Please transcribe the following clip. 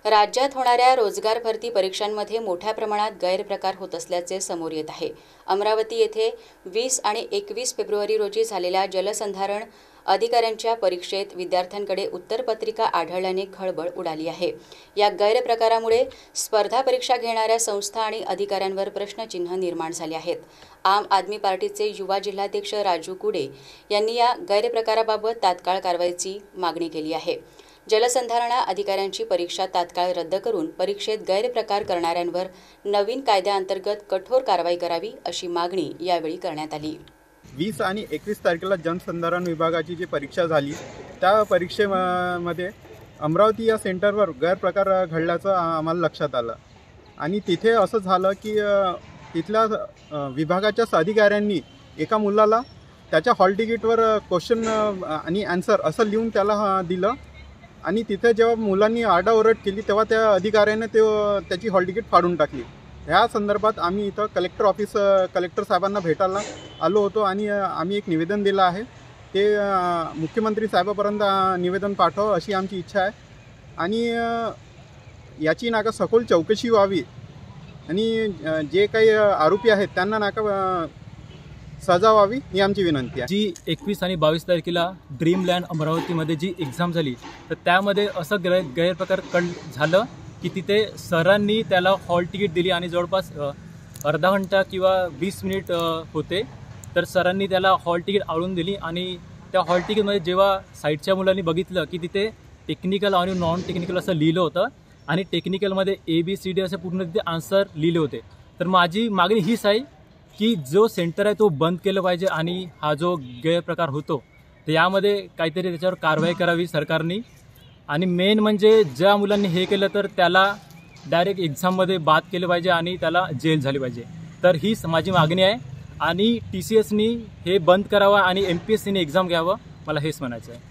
राज्यात होणाऱ्या रोजगार भरती परीक्षांमध्ये मोठ्या प्रमाणात गैरप्रकार होत असल्याचे समोर येत आहे। अमरावती येथे 20 आणि 21 फेब्रुवारी रोजी झालेल्या जलसंधारण अधिकाऱ्यांच्या परीक्षेत विद्यार्थ्यांकडे उत्तरपत्रिका आढळल्याने खळबळ उडाली आहे। या गैरप्रकारामुळे स्पर्धा परीक्षा घेणाऱ्या संस्था आणि अधिकाऱ्यांवर प्रश्नचिन्ह निर्माण झाले आहेत। आम आदमी पार्टीचे युवा जिल्हाध्यक्ष राजू कुडे यांनी या गैरप्रकाराबाबत तात्काळ कारवाईची मागणी केली आहे। जलसंधारण अधिकाऱ्यांची परीक्षा तात्काळ रद्द करून परीक्षेत गैरप्रकार करणाऱ्यांवर नवीन कायद्याअंतर्गत कठोर कारवाई करावी अशी मागणी यावेळी करण्यात आली। 20 आणि 21 तारखेला जलसंधारण विभागाची जी परीक्षा झाली त्या परीक्षेमध्ये अमरावती या सेंटरवर गैरप्रकार घडल्याचं आम्हाला लक्षात आलं आणि तिथे असं झालं की तिथल्या विभागाच्या अधिकाऱ्यांनी एका मुलाला त्याच्या हॉल तिकीटवर क्वेश्चन आणि आन्सर असं लिहून त्याला दिलं आणि तिथे जेव्हा मुलांनी आरडाओरड केली तेव्हा त्या अधिकाऱ्याने त्याची हॉल तिकीट फाडून टाकली। ह्या संदर्भात आम्ही इथं कलेक्टर साहेबांना भेटायला आलो होतो आणि आम्ही एक निवेदन दिलं आहे। ते मुख्यमंत्री साहेबांपर्यंत निवेदन पाठवावं अशी आमची इच्छा आहे आणि याची नाका सखोल चौकशी व्हावी आणि जे काही आरोपी आहेत त्यांना नाका सजा व्हावी ही आमची विनंती आहे। जी 21 आणि 22 तारखेला ड्रीमलँड अमरावतीमध्ये जी एक्झाम झाली तर त्यामध्ये असं गैरप्रकार झालं की तिथे सरांनी त्याला हॉल तिकीट दिली आणि जवळपास अर्धा घंटा किंवा 20 मिनिट होते तर सरांनी त्याला हॉल तिकीट आळून दिली आणि त्या हॉल तिकीटमध्ये जेव्हा साईडच्या मुलांनी बघितलं की तिथे टेक्निकल आणि नॉन टेक्निकल असं लिहिलं होतं आणि टेक्निकलमध्ये ABCD असे पूर्ण तिथे आन्सर लिहिले होते। तर माझी मागणी हीच आहे की जो सेंटर आहे तो बंद केलं पाहिजे आणि हा जो गैरप्रकार होतो तर यामध्ये काहीतरी त्याच्यावर कारवाई करावी सरकारने आणि मेन म्हणजे ज्या मुलांनी हे केलं तर त्याला डायरेक्ट एक्झाममध्ये बाद केलं पाहिजे आणि त्याला जेल झाली पाहिजे। तर हीच माझी मागणी आहे आणि TCSनी हे बंद करावं आणि MPSCने एक्झाम घ्यावं, मला हेच म्हणायचं आहे।